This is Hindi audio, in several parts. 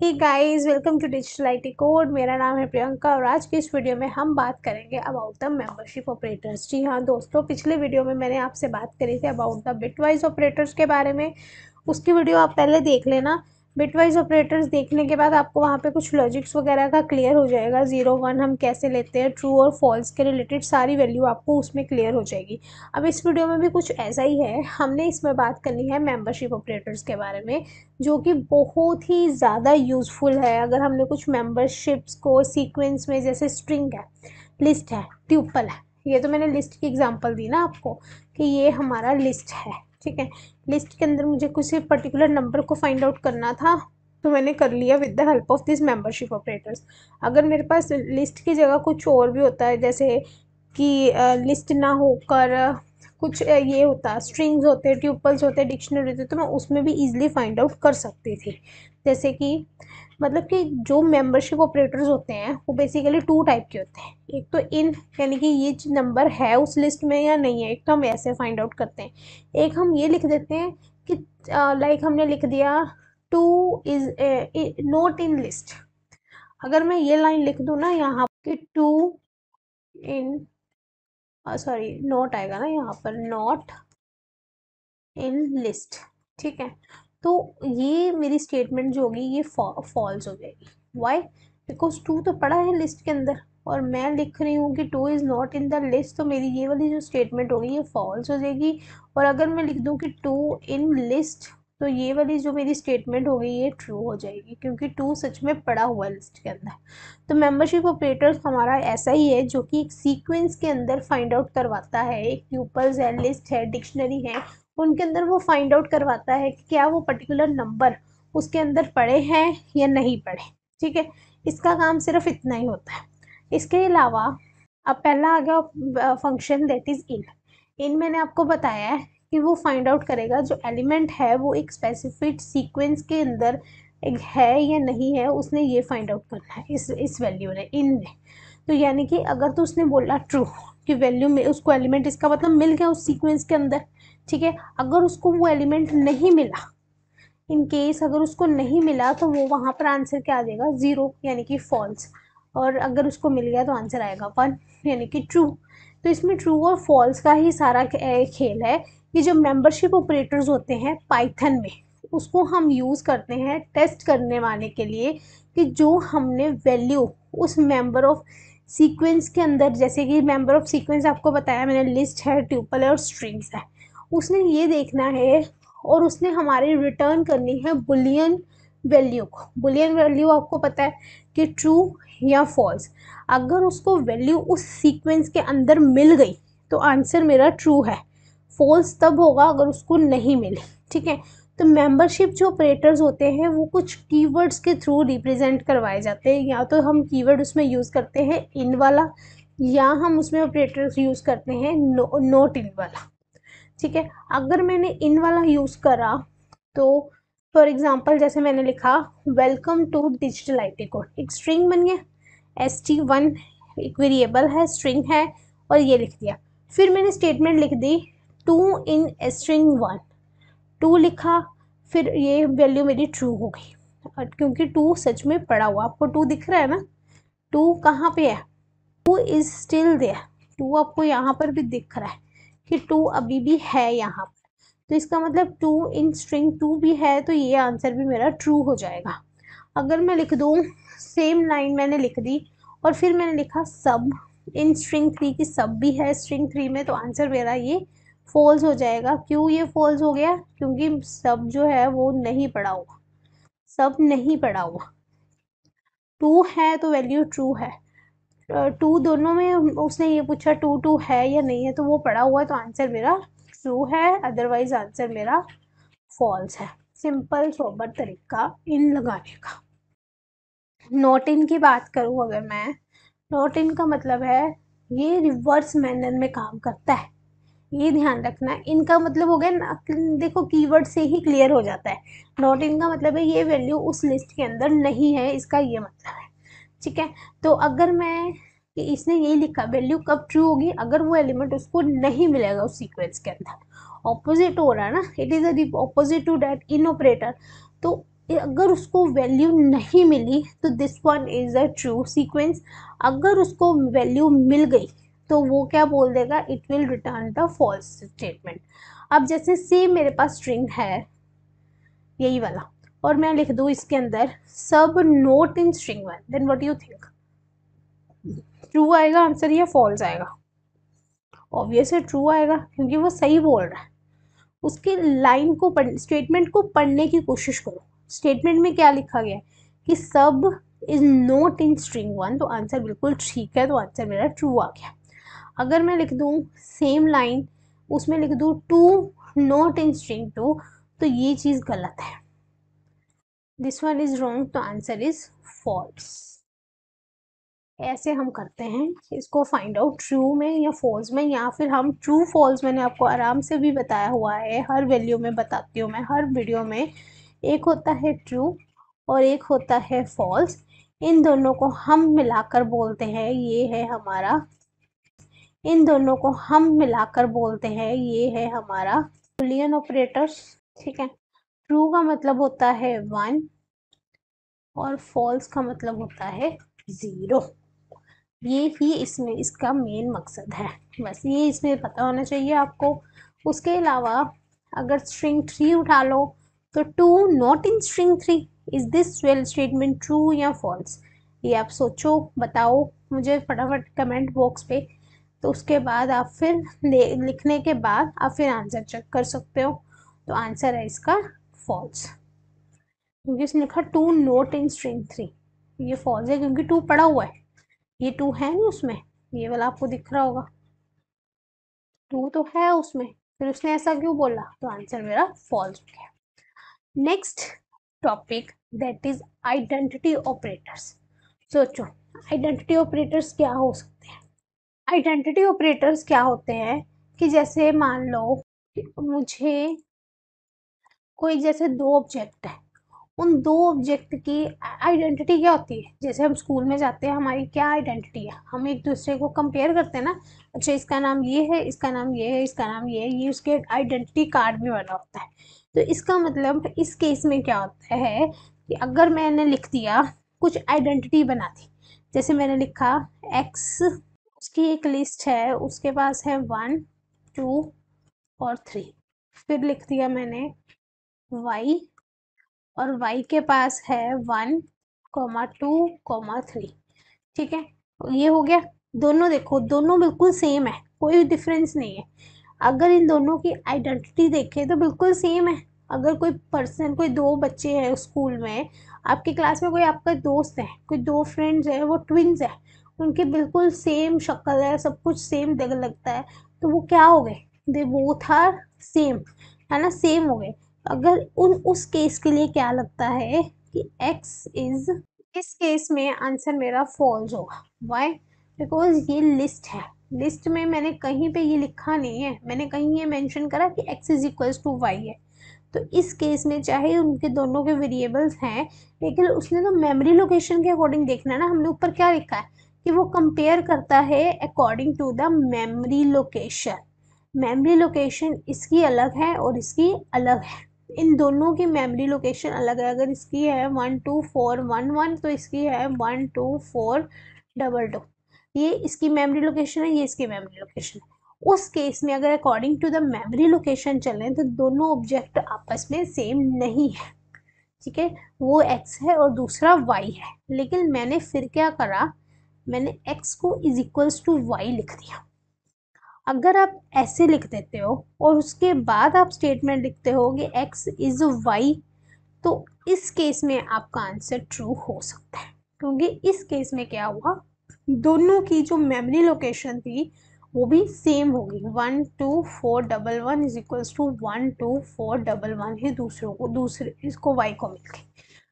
Hey guys, welcome to digital IT code. मेरा नाम है प्रियंका और आज की इस वीडियो में हम बात करेंगे अबाउट द मेंबरशिप ऑपरेटर्स। जी हाँ दोस्तों, पिछले वीडियो में मैंने आपसे बात करी थी अबाउट द बिटवाइज ऑपरेटर्स के बारे में। उसकी वीडियो आप पहले देख लेना। बिटवाइज ऑपरेटर्स देखने के बाद आपको वहाँ पे कुछ लॉजिक्स वगैरह का क्लियर हो जाएगा। 0 1 हम कैसे लेते हैं, ट्रू और फॉल्स के रिलेटेड सारी वैल्यू आपको उसमें क्लियर हो जाएगी। अब इस वीडियो में भी कुछ ऐसा ही है। हमने इसमें बात करनी है मेंबरशिप ऑपरेटर्स के बारे में, जो कि बहुत ही ज़्यादा यूज़फुल है। अगर हमने कुछ मेंबरशिप्स को सीक्वेंस में, जैसे स्ट्रिंग है, लिस्ट है, ट्यूपल है, ये तो मैंने लिस्ट की एग्जांपल दी ना आपको कि ये हमारा लिस्ट है। ठीक है, लिस्ट के अंदर मुझे किसी पर्टिकुलर नंबर को फाइंड आउट करना था तो मैंने कर लिया with the help of this membership operators. अगर मेरे पास लिस्ट की जगह कुछ और भी होता है, जैसे कि लिस्ट ना होकर कुछ ये होता, स्ट्रिंग्स होते, ट्यूपल्स होते, डिक्शनरी होते, तो मैं उसमें भी इजीली फाइंड आउट कर सकती थी। जैसे कि मतलब कि जो मेंबरशिप ऑपरेटर्स होते हैं वो बेसिकली 2 टाइप के होते हैं। एक तो इन, यानी कि ये नंबर है उस लिस्ट में या नहीं है, एक तो हम ऐसे फाइंड आउट करते हैं। एक हम ये लिख देते हैं कि लाइक हमने लिख दिया 2 इज नॉट इन लिस्ट। अगर मैं ये लाइन लिख दूँ ना यहाँ कि 2 इन, सॉरी नोट आएगा ना यहाँ पर, नॉट इन लिस्ट। ठीक है, तो ये मेरी स्टेटमेंट जो होगी ये फॉल्स हो जाएगी। वाई? बिकॉज 2 तो पड़ा है लिस्ट के अंदर और मैं लिख रही हूँ कि 2 is not in the list, तो मेरी ये वाली जो स्टेटमेंट होगी ये फॉल्स हो जाएगी। और अगर मैं लिख दूँ कि 2 इन लिस्ट, तो ये वाली जो मेरी स्टेटमेंट होगी ये ट्रू हो जाएगी, क्योंकि 2 सच में पड़ा हुआ है लिस्ट के अंदर। तो मेंबरशिप ऑपरेटर्स हमारा ऐसा ही है जो कि एक सीक्वेंस के अंदर फाइंड आउट करवाता है। एक ट्यूपल्स है, लिस्ट है, डिक्शनरी है, उनके अंदर वो फाइंड आउट करवाता है कि क्या वो पर्टिकुलर नंबर उसके अंदर पड़े हैं या नहीं पड़े। ठीक है, इसका काम सिर्फ इतना ही होता है। इसके अलावा अब पहला आ गया फंक्शन दैट इज इन। इन मैंने आपको बताया है कि वो फाइंड आउट करेगा जो एलिमेंट है वो एक स्पेसिफिक सीक्वेंस के अंदर एक है या नहीं है, उसने ये फाइंड आउट करना है इस वैल्यू ने, इन ने। तो यानी कि अगर तो उसने बोला ट्रू कि वैल्यू में उसको एलिमेंट, इसका मतलब मिल गया उस सीक्वेंस के अंदर। ठीक है, अगर उसको वो एलिमेंट नहीं मिला, इन केस अगर उसको नहीं मिला, तो वो वहाँ पर आंसर क्या आ जाएगा, 0 यानी कि फॉल्स। और अगर उसको मिल गया तो आंसर आएगा 1 यानी कि ट्रू। तो इसमें ट्रू और फॉल्स का ही सारा खेल है। ये जो मेंबरशिप ऑपरेटर्स होते हैं पाइथन में, उसको हम यूज़ करते हैं टेस्ट करने वाले के लिए कि जो हमने वैल्यू उस मेंबर ऑफ सीक्वेंस के अंदर, जैसे कि मेंबर ऑफ सीक्वेंस आपको बताया मैंने, लिस्ट है, ट्यूपल है और स्ट्रिंग्स है, उसने ये देखना है और उसने हमारी रिटर्न करनी है बुलियन वैल्यू को। बुलियन वैल्यू आपको पता है कि ट्रू या फॉल्स। अगर उसको वैल्यू उस सीक्वेंस के अंदर मिल गई तो आंसर मेरा ट्रू है। फॉल्स तब होगा अगर उसको नहीं मिली। ठीक है, तो मेंबरशिप जो ऑपरेटर्स होते हैं वो कुछ कीवर्ड्स के थ्रू रिप्रेजेंट करवाए जाते हैं। या तो हम कीवर्ड उसमें यूज़ करते हैं इन वाला, या हम उसमें ऑपरेटर्स यूज़ करते हैं नोट इन वाला। ठीक है, अगर मैंने इन वाला यूज़ करा तो फॉर एग्जांपल जैसे मैंने लिखा welcome to digital IT code, एक स्ट्रिंग बन गया, st1 एक वेरिएबल है, स्ट्रिंग है, और ये लिख दिया। फिर मैंने स्टेटमेंट लिख दी 2 इन स्ट्रिंग 1, 2 लिखा, फिर ये वैल्यू मेरी ट्रू हो गई। और क्योंकि 2 सच में पड़ा हुआ, आपको 2 दिख रहा है ना, 2 कहाँ पे है, 2 इज स्टिल देयर, 2 आपको यहाँ पर भी दिख रहा है कि 2 अभी भी है यहाँ पर। तो इसका मतलब 2 इन स्ट्रिंग 2 भी है, तो ये आंसर भी मेरा ट्रू हो जाएगा। अगर मैं लिख दूँ, सेम लाइन मैंने लिख दी और फिर मैंने लिखा सब इन स्ट्रिंग 3 की सब भी है स्ट्रिंग 3 में, तो आंसर मेरा ये फॉल्स हो जाएगा। क्यों ये फॉल्स हो गया? क्योंकि सब जो है वो नहीं पड़ा हुआ, सब नहीं पड़ा हुआ। 2 है तो वैल्यू ट्रू है, 2 दोनों में उसने ये पूछा 2 2 है या नहीं है, तो वो पड़ा हुआ है, तो आंसर मेरा ट्रू है, अदरवाइज आंसर मेरा फॉल्स है। सिंपल सोबर तरीका इन लगाने का। नॉट इन की बात करूँ अगर मैं, नॉट इन का मतलब है ये रिवर्स मैनर में काम करता है, ये ध्यान रखना। इनका मतलब हो गया ना, देखो कीवर्ड से ही क्लियर हो जाता है। नॉट इन का मतलब है ये वैल्यू उस लिस्ट के अंदर नहीं है, इसका ये मतलब है। ठीक है, तो अगर मैं कि इसने यही लिखा वैल्यू कब ट्रू होगी, अगर वो एलिमेंट उसको नहीं मिलेगा उस सीक्वेंस के अंदर, ऑपोजिट हो रहा है ना, it is a opposite to that in operator. तो अगर उसको वैल्यू नहीं मिली तो this one is a true sequence. अगर उसको वैल्यू मिल गई तो वो क्या बोल देगा, it will return the false statement. अब जैसे सेम मेरे पास स्ट्रिंग है यही वाला, और मैं लिख दूँ इसके अंदर सब not in string one, then what you think, true आएगा आंसर या फॉल्स आएगा? ऑब्वियसली ट्रू आएगा, क्योंकि वो सही बोल रहा है। उसके लाइन को पढ़, स्टेटमेंट को पढ़ने की कोशिश करो। स्टेटमेंट में क्या लिखा गया है कि सब is not in string one, तो आंसर बिल्कुल ठीक है, तो आंसर मेरा ट्रू आ गया। अगर मैं लिख दूँ सेम लाइन, उसमें लिख दूँ two not in string two, तो ये चीज़ गलत है, दिस वन इज रॉन्ग, तो आंसर इज फॉल्स। ऐसे हम करते हैं इसको फाइंड आउट ट्रू में या फॉल्स में, या फिर हम ट्रू फॉल्स मैंने आपको आराम से भी बताया हुआ है, हर वैल्यू में बताती हूँ मैं हर वीडियो में। एक होता है ट्रू और एक होता है फॉल्स, इन दोनों को हम मिलाकर बोलते हैं ये है हमारा, इन दोनों को हम मिलाकर बोलते हैं ये है हमारा बूलियन ऑपरेटर्स। ठीक है, ट्रू का मतलब होता है 1 और फॉल्स का मतलब होता है 0। ये ही इसमें इसका मेन मकसद है, बस ये इसमें पता होना चाहिए आपको। उसके अलावा अगर स्ट्रिंग 3 उठा लो तो two not in string 3, is this well statement true या फॉल्स? ये आप सोचो, बताओ मुझे फटाफट कमेंट बॉक्स पे। तो उसके बाद आप फिर लिखने के बाद आप फिर आंसर चेक कर सकते हो। तो आंसर है इसका फॉल्स, क्योंकि इसने लिखा टू नॉट इन स्ट्रिंग 3, ये फॉल्स है क्योंकि टू पड़ा हुआ है, ये टू है नहीं उसमें, ये वाला आपको दिख रहा होगा, टू तो है उसमें, फिर उसने ऐसा क्यों बोला, तो आंसर मेरा फॉल्स हो गया। Next topic that is identity operators. सोचो आइडेंटिटी ऑपरेटर्स क्या हो सकते हैं? आइडेंटिटी ऑपरेटर्स क्या होते हैं कि जैसे मान लो कि मुझे कोई जैसे दो ऑब्जेक्ट है, उन दो ऑब्जेक्ट की आइडेंटिटी क्या होती है? जैसे हम स्कूल में जाते हैं, हमारी क्या आइडेंटिटी है, हम एक दूसरे को कंपेयर करते हैं ना, अच्छा इसका नाम ये है, इसका नाम ये है, इसका नाम ये है, ये उसके आइडेंटिटी कार्ड भी बना होता है। तो इसका मतलब इस केस में क्या होता है कि अगर मैंने लिख दिया कुछ आइडेंटिटी बना दी, जैसे मैंने लिखा एक्स, उसकी एक लिस्ट है, उसके पास है 1 2 और 3, फिर लिख दिया मैंने वाई, और y के पास है 1 2 3। ठीक है, ये हो गया। दोनों देखो, दोनों बिल्कुल सेम है, कोई डिफरेंस नहीं है। अगर इन दोनों की आइडेंटिटी देखें तो बिल्कुल सेम है। अगर कोई पर्सन, कोई दो बच्चे हैं स्कूल में, आपकी क्लास में कोई आपका दोस्त है, कोई दो फ्रेंड्स है, वो ट्विंस है, उनके बिल्कुल सेम शक्ल है, सब कुछ सेम लगता है, तो वो क्या हो गए, दे बोथ आर सेम, है ना, सेम हो गए। अगर उस केस के लिए क्या लगता है कि x इज, इस केस में आंसर मेरा फॉल्स होगा। वाई? बिकॉज ये लिस्ट है, लिस्ट में मैंने कहीं पे ये लिखा नहीं है, मैंने कहीं ये मेंशन करा कि x is equals to y है। तो इस केस में चाहे उनके दोनों के वेरिएबल्स हैं, लेकिन उसने तो मेमोरी लोकेशन के अकॉर्डिंग देखना है ना। हमने ऊपर क्या लिखा है कि वो कंपेयर करता है according to the memory location. Memory location इसकी अलग है और इसकी अलग है, इन दोनों की मेमोरी लोकेशन अलग है। अगर इसकी है 12411 तो इसकी है 12422, ये इसकी मेमोरी लोकेशन है, ये इसकी मेमोरी लोकेशन है। उस केस में अगर according to the memory location चलें तो दोनों ऑब्जेक्ट आपस में सेम नहीं है। ठीक है, वो x है और दूसरा y है, लेकिन मैंने फिर क्या करा, मैंने x को इज इक्वल्स टू y लिख दिया। अगर आप ऐसे लिख देते हो और उसके बाद आप स्टेटमेंट लिखते हो कि x इज y, तो इस केस में आपका आंसर ट्रू हो सकता है, क्योंकि इस केस में क्या हुआ, दोनों की जो मेमोरी लोकेशन थी वो भी सेम होगी। 12411 इज इक्वल्स टू 12411 ही दूसरों को, दूसरे इसको y को मिल गई।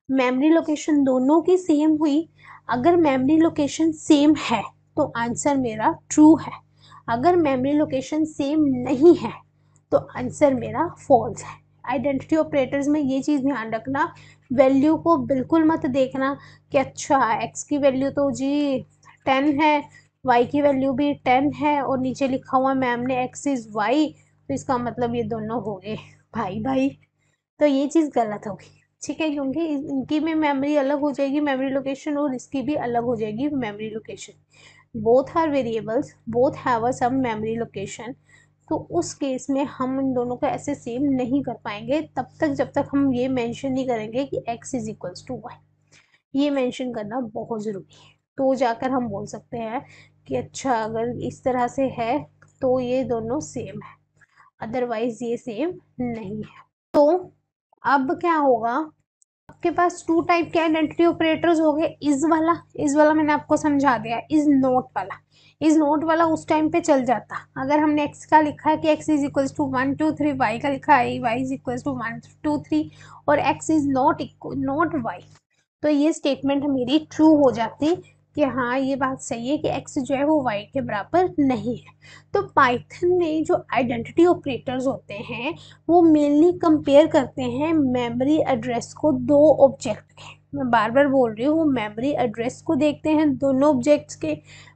मेमोरी लोकेशन दोनों की सेम हुई। अगर मेमोरी लोकेशन सेम है तो आंसर मेरा ट्रू है, अगर मेमोरी लोकेशन सेम नहीं है तो आंसर मेरा फॉल्स है। आइडेंटिटी ऑपरेटर्स में ये चीज़ ध्यान रखना, वैल्यू को बिल्कुल मत देखना कि अच्छा x की वैल्यू तो जी 10 है, y की वैल्यू भी 10 है और नीचे लिखा हुआ मैम ने x इज़ y, तो इसका मतलब ये दोनों हो गए भाई भाई, तो ये चीज़ गलत होगी। ठीक है, क्योंकि इनकी में मेमोरी अलग हो जाएगी मेमोरी लोकेशन, और इसकी भी अलग हो जाएगी memory location. Both are variables, both have a some memory location. तो उस केस में हम इन दोनों को ऐसे सेम नहीं कर पाएंगे तब तक जब तक हम ये मेंशन नहीं करेंगे कि x is equals to y. ये मेंशन करना बहुत ज़रूरी है, तो जाकर हम बोल सकते हैं कि अच्छा अगर इस तरह से है तो ये दोनों सेम है, अदरवाइज ये सेम नहीं है। तो अब क्या होगा, आपके पास टू टाइप के आइडेंटिटी ऑपरेटर्स हो गए। इज वाला मैंने आपको समझा दिया। इज नॉट वाला, इज नॉट वाला उस टाइम पे चल जाता अगर हमने x का लिखा है कि x is equals to 1 2 3, y का लिखा है y इज इक्वल्स टू 1 2 3 और x इज नॉट y, तो ये स्टेटमेंट मेरी ट्रू हो जाती कि हाँ ये बात सही है कि x जो है वो y के बराबर नहीं है। तो पाइथन में जो आइडेंटिटी ऑपरेटर्स होते हैं वो मेनली कंपेयर करते हैं मेमोरी एड्रेस को दो ऑब्जेक्ट के। मैं बार बार बोल रही हूँ, वो मेमोरी एड्रेस को देखते हैं दोनों ऑब्जेक्ट्स के,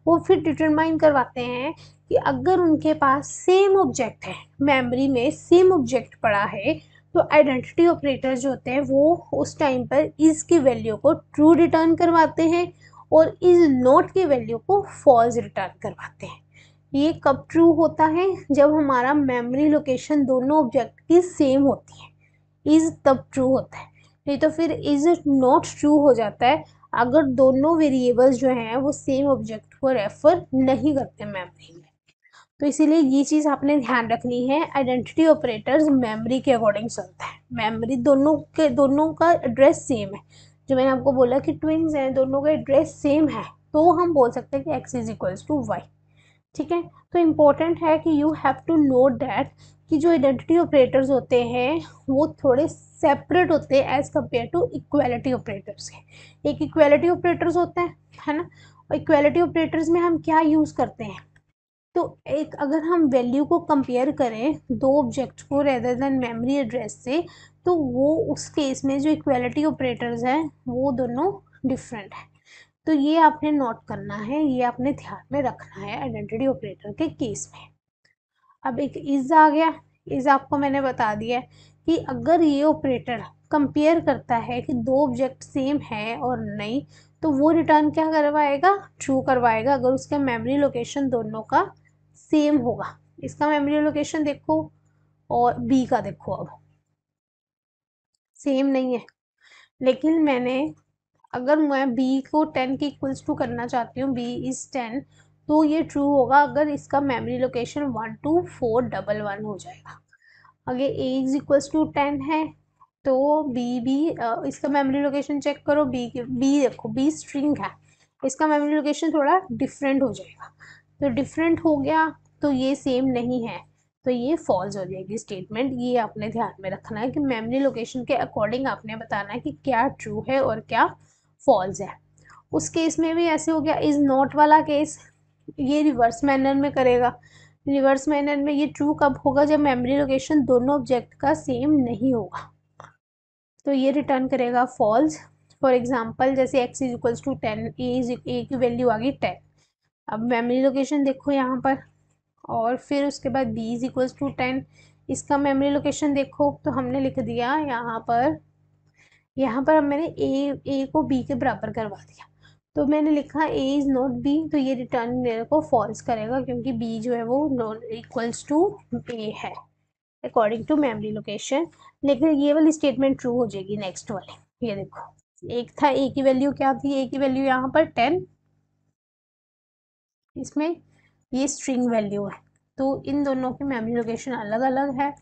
वो फिर डिटरमाइन करवाते हैं कि अगर उनके पास सेम ऑब्जेक्ट है, मेमोरी में सेम ऑब्जेक्ट पड़ा है, तो आइडेंटिटी ऑपरेटर जो होते हैं वो उस टाइम पर इज की वैल्यू को ट्रू रिटर्न करवाते हैं और इज नॉट की वैल्यू को फॉल्स रिटर्न करवाते हैं। ये कब ट्रू होता है, जब हमारा मेमोरी लोकेशन दोनों ऑब्जेक्ट की सेम होती है, इज तब ट्रू होता है। नहीं तो फिर इज नॉट ट्रू हो जाता है अगर दोनों वेरिएबल्स जो हैं वो सेम ऑब्जेक्ट को रेफर नहीं करते मेमोरी में। तो इसीलिए ये चीज़ आपने ध्यान रखनी है, आइडेंटिटी ऑपरेटर्स मेमोरी के अकॉर्डिंग चलता है। मेमोरी दोनों का एड्रेस सेम है, जो मैंने आपको बोला कि ट्विंस हैं, दोनों का एड्रेस सेम है, तो हम बोल सकते हैं कि x is equals to y. ठीक है, तो इम्पोर्टेंट है कि you have to note that कि जो आइडेंटिटी ऑपरेटर्स होते हैं वो थोड़े सेपरेट होते हैं as compare to equality operators के। एक इक्वालिटी ऑपरेटर्स होता है ना, और इक्वालिटी ऑपरेटर्स में हम क्या यूज़ करते हैं, तो एक अगर हम वैल्यू को कंपेयर करें दो ऑब्जेक्ट को रेदर देन मेमोरी एड्रेस से, तो वो उस केस में जो इक्वालिटी ऑपरेटर्स हैं वो दोनों डिफरेंट है। तो ये आपने नोट करना है, ये आपने ध्यान में रखना है आइडेंटिटी ऑपरेटर के केस में। अब एक इज आ गया, इज आपको मैंने बता दिया कि अगर ये ऑपरेटर कंपेयर करता है कि दो ऑब्जेक्ट सेम है और नहीं, तो वो रिटर्न क्या करवाएगा, ट्रू करवाएगा अगर उसका मेमोरी लोकेशन दोनों का सेम होगा। इसका मेमोरी लोकेशन देखो और बी का देखो, अब सेम नहीं है, लेकिन अगर मैं b को 10 के इक्वल्स टू करना चाहती हूँ, b इज 10, तो ये ट्रू होगा अगर इसका मेमोरी लोकेशन 12411 हो जाएगा। अगर a इज इक्वल्स टू 10 है तो b भी इसका मेमोरी लोकेशन चेक करो, b देखो b स्ट्रिंग है, इसका मेमोरी लोकेशन थोड़ा डिफरेंट हो जाएगा। तो डिफरेंट हो गया तो ये सेम नहीं है, तो ये फॉल्स हो जाएगी स्टेटमेंट। ये आपने ध्यान में रखना है कि मेमोरी लोकेशन के अकॉर्डिंग आपने बताना है कि क्या ट्रू है और क्या फॉल्स है। उस केस में भी ऐसे हो गया। इज नॉट वाला केस ये रिवर्स मैनर में करेगा। रिवर्स मैनर में ये ट्रू कब होगा, जब मेमोरी लोकेशन दोनों ऑब्जेक्ट का सेम नहीं होगा, तो ये रिटर्न करेगा फॉल्स। फॉर एग्जांपल जैसे x इज इक्वल्स टू 10, ए की वैल्यू आ गई 10। अब मेमोरी लोकेशन देखो यहाँ पर, और फिर उसके बाद b इज इक्वल्स टू 10, इसका मेमोरी लोकेशन देखो, तो हमने लिख दिया यहाँ पर अब मैंने a को b के बराबर करवा दिया, तो मैंने लिखा a इज़ नॉट b, तो ये रिटर्न मेरे को फॉल्स करेगा क्योंकि b जो है वो नॉट इक्वल्स टू a है अकॉर्डिंग टू मेमोरी लोकेशन। लेकिन ये वाली स्टेटमेंट ट्रू हो जाएगी नेक्स्ट वाली। ये देखो, एक था a की वैल्यू क्या थी, a की वैल्यू यहाँ पर 10, इसमें ये स्ट्रिंग वैल्यू है, तो इन दोनों की मेमोरी लोकेशन अलग अलग है,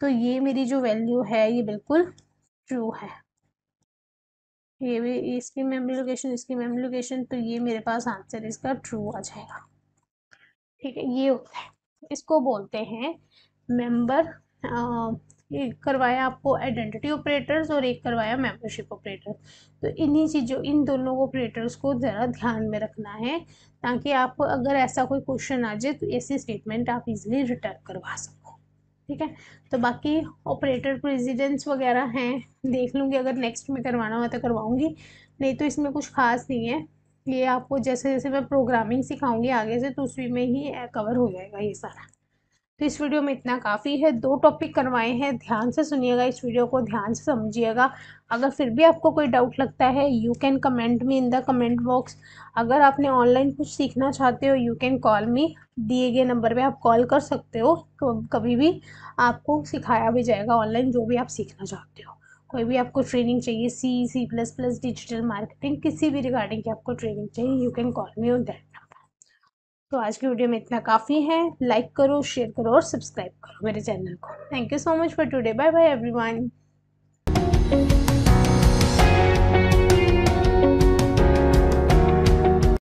तो ये मेरी जो वैल्यू है ये बिल्कुल ट्रू है। ये भी इसकी मेमोरी लोकेशन, इसकी मेमोरी लोकेशन, तो ये मेरे पास आंसर इसका ट्रू आ जाएगा। ठीक है, ये होता है, इसको बोलते हैं मेंबर। एक करवाया आपको आइडेंटिटी ऑपरेटर्स और एक करवाया मेंबरशिप ऑपरेटर, तो इन्हीं चीज़ों, इन दोनों ऑपरेटर्स को ज़रा ध्यान में रखना है ताकि आप अगर ऐसा कोई क्वेश्चन आ जाए तो ऐसी स्टेटमेंट आप इजीली रिटर्न करवा सको। ठीक है, तो बाकी ऑपरेटर प्रेसिडेंस वगैरह हैं, देख लूँगी, अगर नेक्स्ट में करवाना हो तो करवाऊँगी, नहीं तो इसमें कुछ खास नहीं है। ये आपको जैसे जैसे मैं प्रोग्रामिंग सिखाऊंगी आगे से तो उसी में ही कवर हो जाएगा ये सारा। तो इस वीडियो में इतना काफ़ी है। 2 टॉपिक करवाए हैं, ध्यान से सुनिएगा, इस वीडियो को ध्यान से समझिएगा। अगर फिर भी आपको कोई डाउट लगता है, you can comment me in the comment box. अगर आपने ऑनलाइन कुछ सीखना चाहते हो, यू कैन कॉल मी, दिए गए नंबर पे आप कॉल कर सकते हो। कभी भी आपको सिखाया भी जाएगा ऑनलाइन, जो भी आप सीखना चाहते हो। कोई भी आपको ट्रेनिंग चाहिए, C++, डिजिटल मार्केटिंग, किसी भी रिगार्डिंग की आपको ट्रेनिंग चाहिए, you can call me on that number. तो आज की वीडियो में इतना काफ़ी है। लाइक करो, शेयर करो और सब्सक्राइब करो मेरे चैनल को। Thank you so much for today. Bye bye everyone.